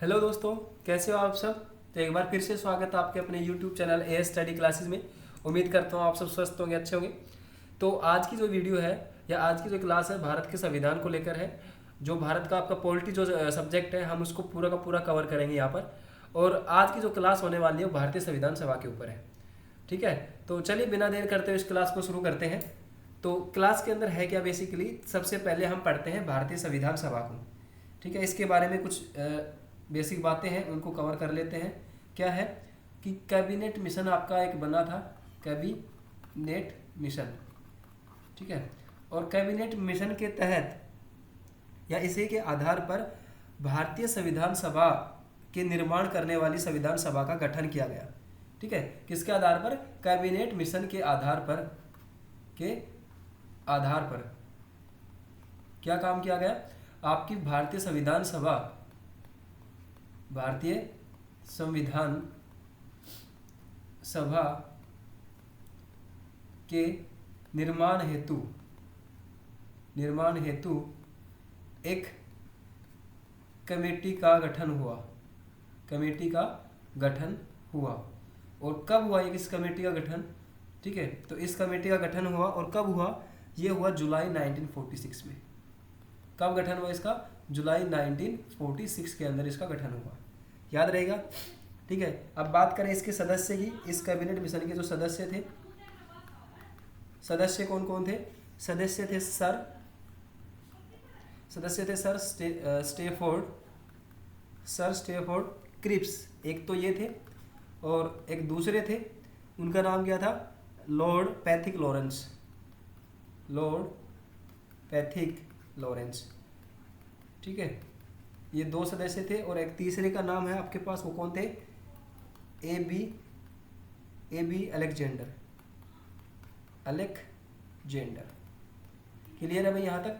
Hello दोस्तों, कैसे हो आप सब। तो एक बार फिर से स्वागत है आपके अपने यूट्यूब चैनल ए स्टडी क्लासेस में। उम्मीद करता हूँ आप सब स्वस्थ होंगे, अच्छे होंगे। तो आज की जो वीडियो है या आज की जो क्लास है भारत के संविधान को लेकर है। जो भारत का आपका पॉलिटी जो सब्जेक्ट है, हम उसको पूरा का पूरा कवर करेंगे यहाँ पर। और आज की जो क्लास होने वाली है वो भारतीय संविधान सभा के ऊपर है। ठीक है, तो चलिए बिना देर करते हुए इस क्लास को शुरू करते हैं। तो क्लास के अंदर है क्या, बेसिकली सबसे पहले हम पढ़ते हैं भारतीय संविधान सभा को। ठीक है, इसके बारे में कुछ बेसिक बातें हैं, उनको कवर कर लेते हैं। क्या है कि कैबिनेट मिशन आपका एक बना था, कैबिनेट मिशन। ठीक है, और कैबिनेट मिशन के तहत या इसी के आधार पर भारतीय संविधान सभा के निर्माण करने वाली संविधान सभा का गठन किया गया। ठीक है, किसके आधार पर? कैबिनेट मिशन के आधार पर क्या काम किया गया? आपकी भारतीय संविधान सभा के निर्माण हेतु एक कमेटी का गठन हुआ। और कब हुआ इस कमेटी का गठन? ठीक है, तो इस कमेटी का गठन हुआ और कब हुआ? ये हुआ जुलाई 1946 में। कब गठन हुआ इसका? जुलाई 1946 के अंदर इसका गठन हुआ, याद रहेगा। ठीक है, अब बात करें इसके सदस्य की। इस कैबिनेट मिशन के जो सदस्य कौन कौन थे? सदस्य थे सर स्टेफोर्ड क्रिप्स, एक तो ये थे, और एक दूसरे थे, उनका नाम क्या था? Lord Pethick Lawrence. ठीक है, ये दो सदस्य थे, और एक तीसरे का नाम है आपके पास, वो कौन थे? ए बी अलेक्जेंडर। क्लियर है भाई यहाँ तक?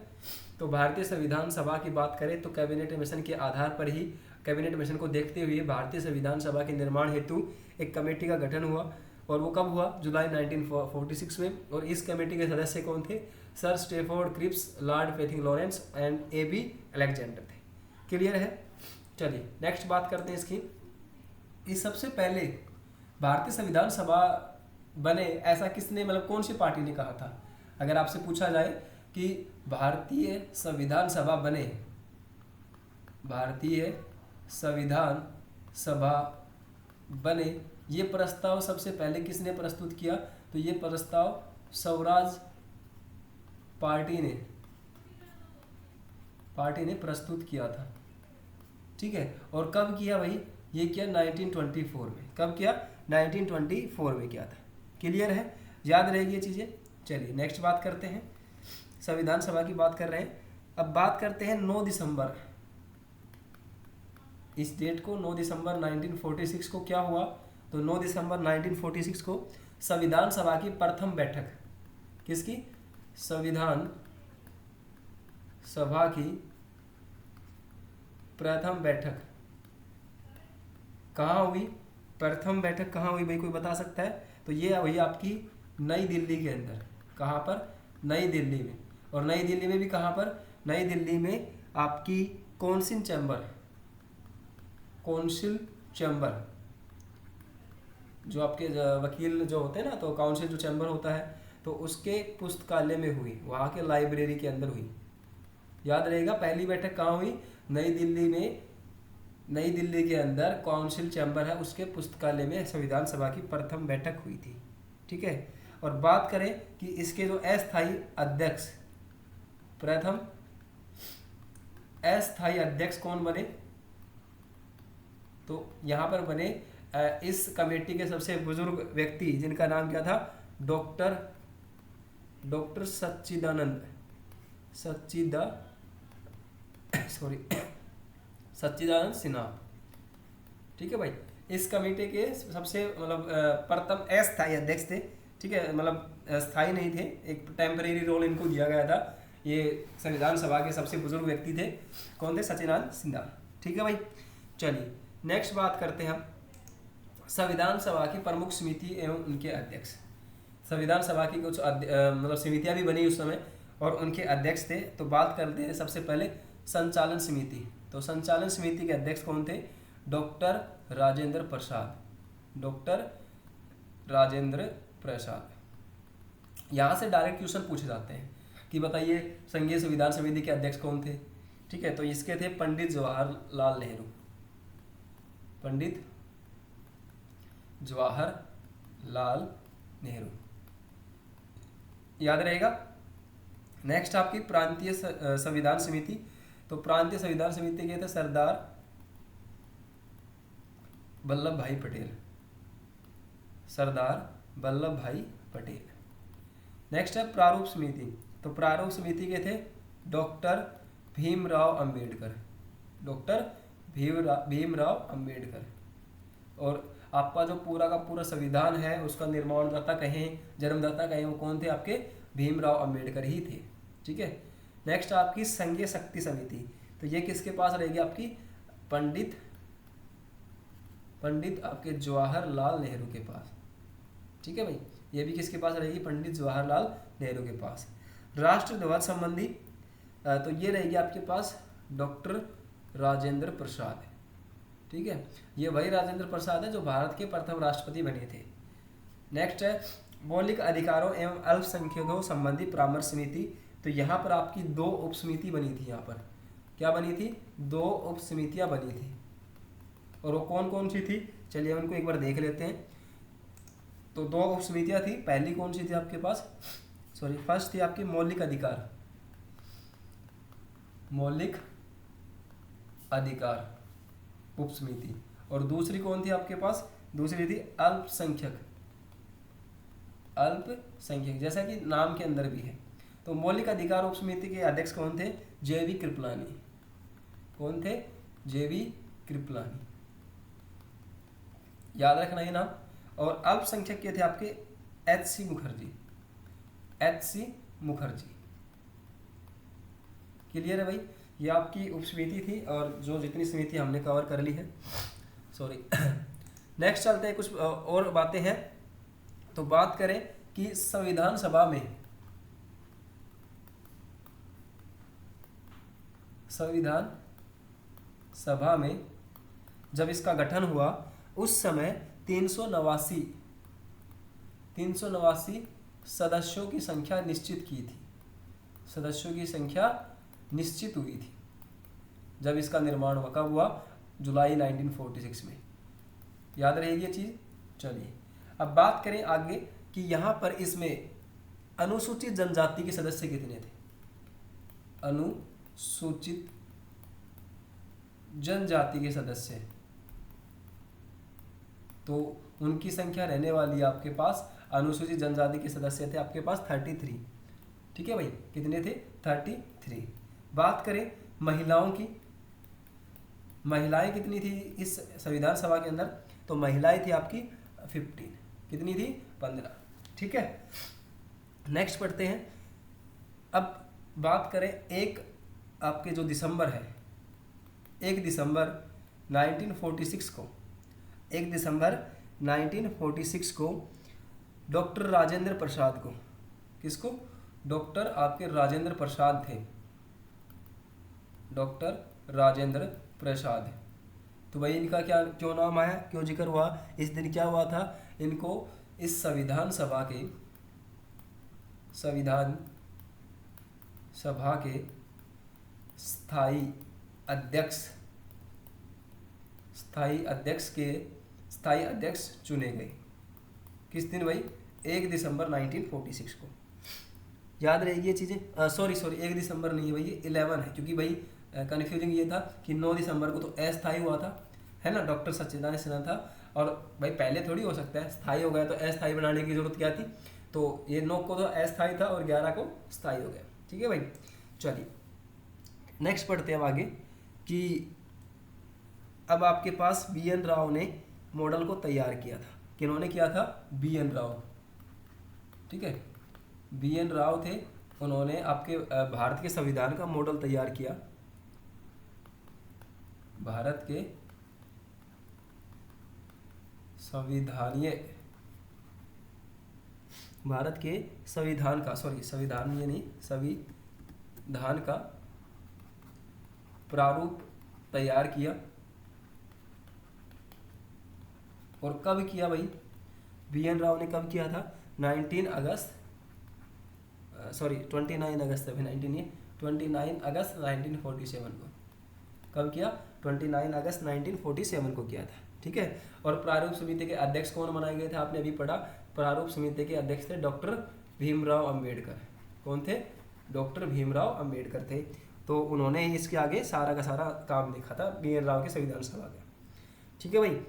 तो भारतीय संविधान सभा की बात करें तो कैबिनेट मिशन के आधार पर ही, कैबिनेट मिशन को देखते हुए भारतीय संविधान सभा के निर्माण हेतु एक कमेटी का गठन हुआ। और वो कब हुआ? जुलाई 1946 में। और इस कमेटी के सदस्य कौन थे? Sir Stafford Cripps, Lord Pethick Lawrence and A B Alexander थे। क्लियर है? चलिए नेक्स्ट बात करते हैं इसकी। इस सबसे पहले भारतीय संविधान सभा बने ऐसा किसने, मतलब कौन सी पार्टी ने कहा था? अगर आपसे पूछा जाए कि भारतीय संविधान सभा बने, ये प्रस्ताव सबसे पहले किसने प्रस्तुत किया? तो ये प्रस्ताव स्वराज पार्टी ने प्रस्तुत किया था। ठीक है, और कब किया भाई? ये किया 1924 में। कब किया? 1924 में किया था। क्लियर है? याद रहेगी ये चीज़ें। चलिए नेक्स्ट बात करते हैं। संविधान सभा की बात कर रहे हैं, अब बात करते हैं 9 दिसंबर। इस डेट को 9 दिसंबर 1946 को क्या हुआ? तो 9 दिसंबर 1946 को संविधान सभा की प्रथम बैठक, किसकी? संविधान सभा की प्रथम बैठक कहाँ हुई? प्रथम बैठक कहाँ हुई भाई, कोई बता सकता है? तो ये हुई आपकी नई दिल्ली के अंदर। कहाँ पर? नई दिल्ली में। और नई दिल्ली में भी कहाँ पर? नई दिल्ली में आपकी कौंसिल चैम्बर, जो आपके वकील जो होते हैं ना, तो काउंसिल जो चैम्बर होता है, तो उसके पुस्तकालय में हुई, वहाँ के लाइब्रेरी के अंदर हुई। याद रहेगा, पहली बैठक कहाँ हुई? नई दिल्ली में। नई दिल्ली के अंदर काउंसिल चैम्बर है, उसके पुस्तकालय में संविधान सभा की प्रथम बैठक हुई थी। ठीक है, और बात करें कि इसके जो अस्थायी अध्यक्ष, प्रथम अस्थायी अध्यक्ष कौन बने? तो यहाँ पर बने इस कमेटी के सबसे बुजुर्ग व्यक्ति, जिनका नाम क्या था? डॉक्टर सच्चिदानंद सिन्हा। ठीक है भाई, इस कमेटी के सबसे मतलब प्रथम अस्थायी अध्यक्ष थे। ठीक है, मतलब स्थायी नहीं थे, एक टेम्परेरी रोल इनको दिया गया था। ये संविधान सभा के सबसे बुजुर्ग व्यक्ति थे। कौन थे? सच्चिदानंद सिन्हा। ठीक है भाई, चलिए नेक्स्ट बात करते हैं हम संविधान सभा की प्रमुख समिति एवं उनके अध्यक्ष। संविधान सभा की कुछ मतलब समितियां भी बनी उस समय, और उनके अध्यक्ष थे। तो बात करते हैं सबसे पहले संचालन समिति। तो संचालन समिति के अध्यक्ष कौन थे? डॉक्टर राजेंद्र प्रसाद। डॉक्टर राजेंद्र प्रसाद। यहाँ से डायरेक्ट क्वेश्चन पूछे जाते हैं कि बताइए संघीय संविधान समिति के अध्यक्ष कौन थे? ठीक है, तो इसके थे पंडित जवाहरलाल नेहरू। पंडित जवाहरलाल नेहरू, याद रहेगा। नेक्स्ट आपकी प्रांतीय संविधान समिति। तो प्रांतीय संविधान समिति के थे सरदार वल्लभ भाई पटेल। सरदार वल्लभ भाई पटेल। नेक्स्ट है प्रारूप समिति। तो प्रारूप समिति के थे डॉक्टर भीमराव अंबेडकर। डॉक्टर भीमराव अंबेडकर। और आपका जो पूरा का पूरा संविधान है उसका निर्माणदाता कहें, जन्मदाता कहें, वो कौन थे? आपके भीमराव अंबेडकर ही थे। ठीक है। नेक्स्ट आपकी संघीय शक्ति समिति। तो ये किसके पास रहेगी? आपकी पंडित आपके जवाहरलाल नेहरू के पास। ठीक है भाई, ये भी किसके पास रहेगी? पंडित जवाहरलाल नेहरू के पास। राष्ट्र ध्वज संबंधी तो ये रहेगी आपके पास डॉक्टर राजेंद्र प्रसाद। ठीक है, ये वही राजेंद्र प्रसाद है जो भारत के प्रथम राष्ट्रपति बने थे। नेक्स्ट है मौलिक अधिकारों एवं अल्पसंख्यकों संबंधी परामर्श समिति। तो यहाँ पर आपकी 2 उप समिति बनी थी। यहाँ पर क्या बनी थी? 2 उप समितियाँ बनी थी। और वो कौन कौन सी थी? चलिए उनको एक बार देख लेते हैं। तो 2 उप समितियाँ थी। पहली कौन सी थी आपके पास? फर्स्ट थी आपकी मौलिक अधिकार। मौलिक अधिकार उप समिति। और दूसरी कौन थी आपके पास? दूसरी थी अल्पसंख्यक। अल्पसंख्यक, जैसा कि नाम के अंदर भी है। तो मौलिक अधिकार उप समिति के अध्यक्ष कौन थे? JV कृपलानी। कौन थे? JV कृपलानी, याद रखना ये नाम। और अल्पसंख्यक के थे आपके HC Mukherjee. HC Mukherjee. Clear है भाई? ये आपकी उप समिति थी और जो जितनी समिति हमने कवर कर ली है। नेक्स्ट चलते हैं, कुछ और बातें हैं। तो बात करें कि संविधान सभा में जब इसका गठन हुआ उस समय 389 सदस्यों की संख्या निश्चित की थी। सदस्यों की संख्या निश्चित हुई थी जब इसका निर्माण हुआ। कब हुआ? जुलाई 1946 में। याद रहेगी ये चीज। चलिए अब बात करें आगे कि यहाँ पर इसमें अनुसूचित जनजाति के सदस्य कितने थे? अनुसूचित जनजाति के सदस्य, तो उनकी संख्या रहने वाली है आपके पास, अनुसूचित जनजाति के सदस्य थे आपके पास 33। ठीक है भाई, कितने थे? 33। बात करें महिलाओं की, महिलाएं कितनी थी इस संविधान सभा के अंदर? तो महिलाएं थी आपकी 15। कितनी थी? 15। ठीक है, नेक्स्ट पढ़ते हैं। अब बात करें एक आपके जो दिसंबर है, 1 दिसंबर 1946 को, 1 दिसंबर 1946 को डॉक्टर राजेंद्र प्रसाद को, किसको? डॉक्टर आपके राजेंद्र प्रसाद थे, डॉक्टर राजेंद्र प्रसाद। तो भाई इनका क्या क्यों नाम आया, क्यों जिक्र हुआ? इस दिन क्या हुआ था? इनको इस संविधान सभा के स्थायी अध्यक्ष चुने गए। किस दिन भाई? 1 दिसंबर 1946 को। याद रहेगी ये चीज़ें। सॉरी 1 दिसंबर नहीं है भाई, ये 11 है, क्योंकि भाई कन्फ्यूजिंग ये था कि 9 दिसंबर को तो अस्थायी हुआ था, है ना, डॉक्टर सच्चिदानंद सिन्हा था। और भाई पहले थोड़ी हो सकता है, स्थायी हो गया तो अस्थायी बनाने की जरूरत क्या थी? तो ये 9 को तो अस्थायी था और 11 को स्थायी हो गया। ठीक है भाई, चलिए नेक्स्ट पढ़ते हैं अब आगे कि अब आपके पास BN राव ने मॉडल को तैयार किया था। किन्होंने किया था? BN राव। ठीक है, BN राव थे, उन्होंने आपके भारत के संविधान का मॉडल तैयार किया। भारत के संविधान का प्रारूप तैयार किया। और कब किया भाई? BN राव ने कब किया था? 19 अगस्त, सॉरी 29 अगस्त, अभी 19 ये 29 अगस्त 1947 को। कब किया? 29 अगस्त 1947 को किया था। ठीक है। और प्रारूप समिति के अध्यक्ष कौन बनाए गए थे? आपने अभी पढ़ा, प्रारूप समिति के अध्यक्ष थे डॉक्टर भीमराव अंबेडकर। कौन थे? डॉक्टर भीमराव अंबेडकर थे। तो उन्होंने ही इसके आगे सारा का सारा काम देखा था BN राव के संविधान सभा का। ठीक है भाई।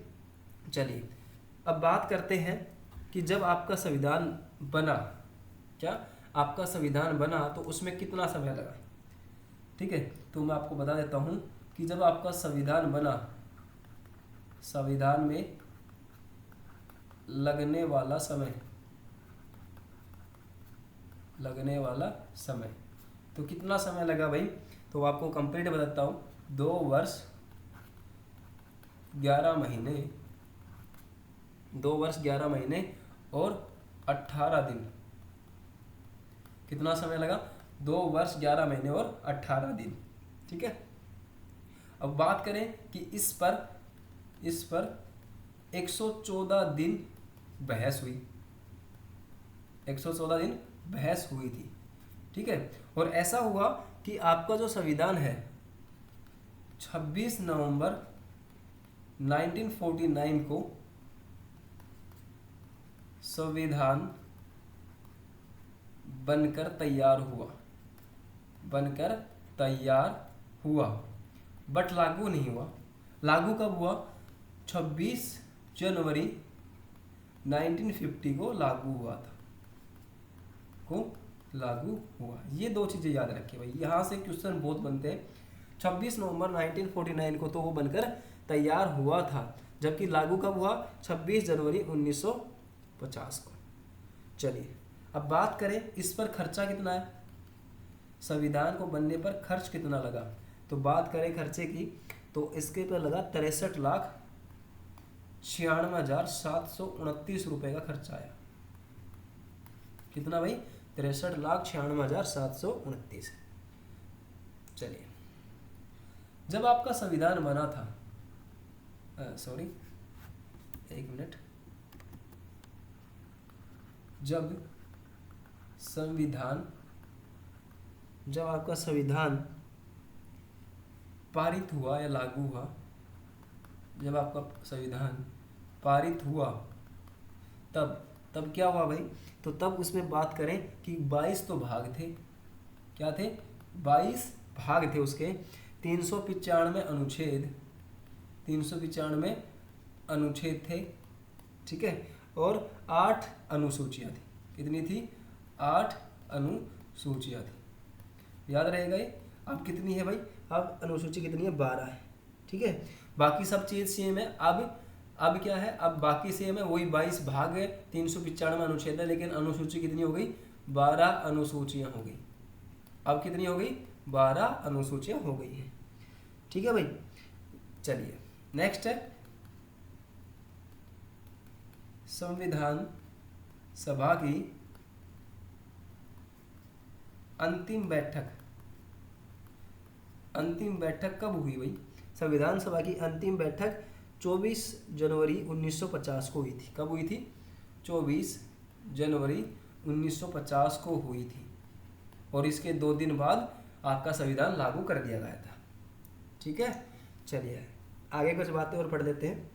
चलिए अब बात करते हैं कि जब आपका संविधान बना, क्या आपका संविधान बना तो उसमें कितना समय लगा? ठीक है, तो मैं आपको बता देता हूं कि जब आपका संविधान बना, संविधान में लगने वाला समय तो कितना समय लगा भाई? तो आपको कंप्लीट बताता हूँ। 2 वर्ष 11 महीने, 2 वर्ष 11 महीने और 18 दिन। कितना समय लगा? 2 वर्ष 11 महीने और 18 दिन। ठीक है। अब बात करें कि इस पर 114 दिन बहस हुई, 114 दिन बहस हुई थी। ठीक है। और ऐसा हुआ कि आपका जो संविधान है 26 नवंबर 1949 को संविधान बनकर तैयार हुआ, बट लागू नहीं हुआ। लागू कब हुआ? 26 जनवरी 1950 को लागू हुआ था, ये 2 चीज़ें याद रखिए भाई, यहाँ से क्वेश्चन बहुत बनते हैं। 26 नवंबर 1949 को तो वो बनकर तैयार हुआ था, जबकि लागू कब हुआ? 26 जनवरी 1950 को। चलिए अब बात करें इस पर खर्चा कितना है, संविधान को बनने पर खर्च कितना लगा। तो बात करें खर्चे की, तो इसके पर लगा 63,96,729 रुपए का खर्चा आया। कितना भाई? 63,96,729। चलिए जब आपका संविधान बना था, सॉरी एक मिनट, जब आपका संविधान पारित हुआ या लागू हुआ, जब आपका संविधान पारित हुआ तब क्या हुआ भाई? तो तब उसमें बात करें कि 22 तो भाग थे। क्या थे? 22 भाग थे उसके, 395 अनुच्छेद थे। ठीक है। और 8 अनुसूचियाँ थी। कितनी थी? 8 अनुसूचियाँ थी। याद रहेगा ये। अब कितनी है भाई? अब अनुसूची कितनी है? 12 है। ठीक है। बाकी सब चीज़ सेम है। अब क्या है? अब बाकी सेम है, वही 22 भाग है, 395 अनुच्छेद है, लेकिन अनुसूची कितनी हो गई? 12 अनुसूचियाँ हो गई। अब कितनी हो गई? 12 अनुसूचियाँ हो गई हैं। ठीक है भाई। चलिए नेक्स्ट है संविधान सभा की अंतिम बैठक कब हुई भाई? संविधान सभा की अंतिम बैठक 24 जनवरी 1950 को हुई थी। कब हुई थी? 24 जनवरी 1950 को हुई थी। और इसके 2 दिन बाद आपका संविधान लागू कर दिया गया था। ठीक है। चलिए आगे कुछ बातें और पढ़ लेते हैं।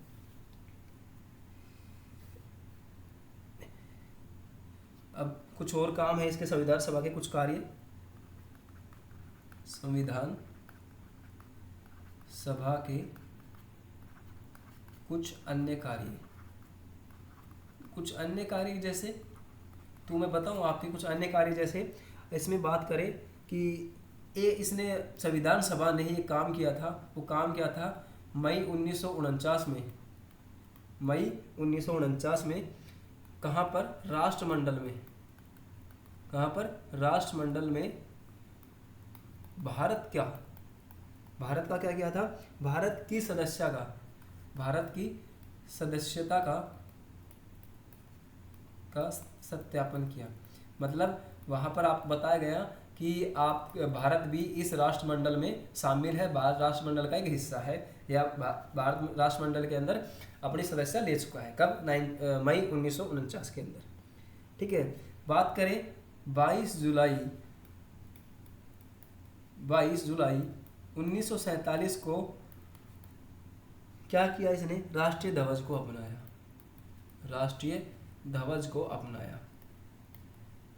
अब कुछ और काम है इसके संविधान सभा के, कुछ कार्य। संविधान सभा के कुछ अन्य कार्य जैसे, तो मैं बताऊं आपके कुछ अन्य कार्य जैसे, इसमें बात करें कि इसने संविधान सभा ने ये काम किया था। वो काम क्या था? मई 1949 में कहाँ पर? राष्ट्रमंडल में। कहाँ पर? राष्ट्रमंडल में भारत का क्या किया था? भारत की सदस्यता का सत्यापन किया। मतलब वहाँ पर आप बताया गया कि आप भारत भी इस राष्ट्रमंडल में शामिल है, भारत राष्ट्रमंडल का एक हिस्सा है, या भारत राष्ट्रमंडल के अंदर अपनी सदस्यता ले चुका है। कब? मई 1949 के अंदर। ठीक है। बात करें 22 जुलाई 1947 को क्या किया इसने? राष्ट्रीय ध्वज को अपनाया। राष्ट्रीय ध्वज को अपनाया।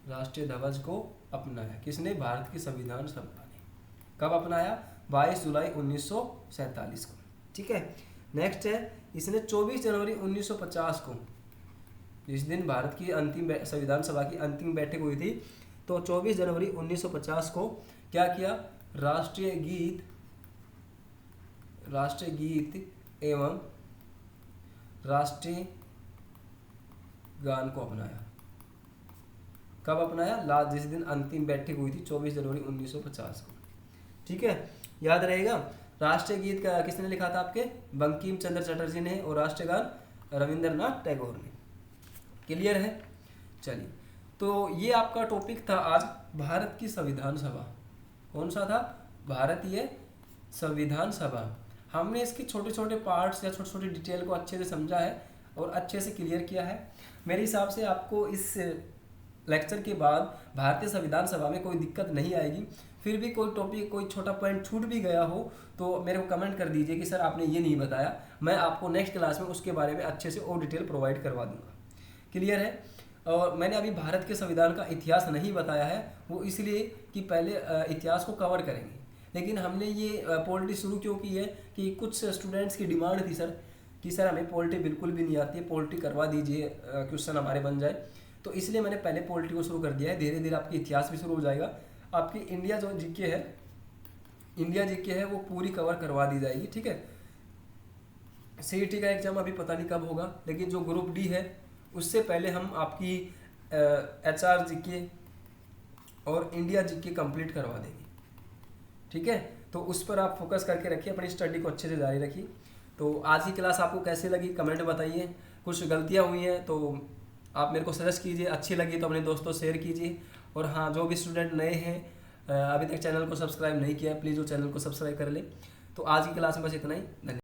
राष्ट्रीय ध्वज को अपनाया किसने? भारत की संविधान सभा ने। कब अपनाया? 22 जुलाई 1947 को। ठीक है। नेक्स्ट है, इसने 24 जनवरी 1950 को, जिस दिन भारत की अंतिम संविधान सभा की अंतिम बैठक हुई थी, तो 24 जनवरी 1950 को क्या किया? राष्ट्रीय गीत एवं राष्ट्रीय गान को अपनाया। कब अपनाया? जिस दिन अंतिम बैठक हुई थी 24 जनवरी 1950 को। ठीक है, याद रहेगा। राष्ट्रीय गीत का किसने लिखा था? आपके बंकिम चंद्र चटर्जी ने, और राष्ट्रीय गान रविंद्रनाथ टैगोर ने। क्लियर है? चलिए, तो ये आपका टॉपिक था आज, भारत की संविधान सभा। कौन सा था? भारतीय संविधान सभा। हमने इसके छोटे छोटे पार्ट्स या छोटे छोटे डिटेल को अच्छे से समझा है और अच्छे से क्लियर किया है। मेरे हिसाब से आपको इस लेक्चर के बाद भारतीय संविधान सभा में कोई दिक्कत नहीं आएगी। फिर भी कोई टॉपिक, कोई छोटा पॉइंट छूट भी गया हो तो मेरे को कमेंट कर दीजिए कि सर आपने ये नहीं बताया। मैं आपको नेक्स्ट क्लास में उसके बारे में अच्छे से और डिटेल प्रोवाइड करवा दूंगा। क्लियर है? और मैंने अभी भारत के संविधान का इतिहास नहीं बताया है, वो इसलिए कि पहले इतिहास को कवर करेंगे। लेकिन हमने ये पॉलिटी शुरू क्यों की है कि कुछ स्टूडेंट्स की डिमांड थी सर कि सर हमें पॉलिटी बिल्कुल भी नहीं आती है, पॉलिटी करवा दीजिए, क्वेश्चन हमारे बन जाए। तो इसलिए मैंने पहले पॉलिटी को शुरू कर दिया है। धीरे धीरे आपकी इतिहास भी शुरू हो जाएगा। आपकी इंडिया जो जीके है वो पूरी कवर करवा दी जाएगी। ठीक है। सीईटी का एग्जाम अभी पता नहीं कब होगा, लेकिन जो ग्रुप डी है उससे पहले हम आपकी HR जीके और इंडिया जीके कंप्लीट करवा देंगे। ठीक है, तो उस पर आप फोकस करके रखिए, अपनी स्टडी को अच्छे से जारी रखिए। तो आज की क्लास आपको कैसी लगी कमेंट बताइए। कुछ गलतियाँ हुई हैं तो आप मेरे को सजेस्ट कीजिए, अच्छी लगी तो अपने दोस्तों शेयर कीजिए। और हाँ, जो भी स्टूडेंट नए हैं अभी तक चैनल को सब्सक्राइब नहीं किया, प्लीज़ वो चैनल को सब्सक्राइब कर ले। तो आज की क्लास में बस इतना ही। धन्यवाद।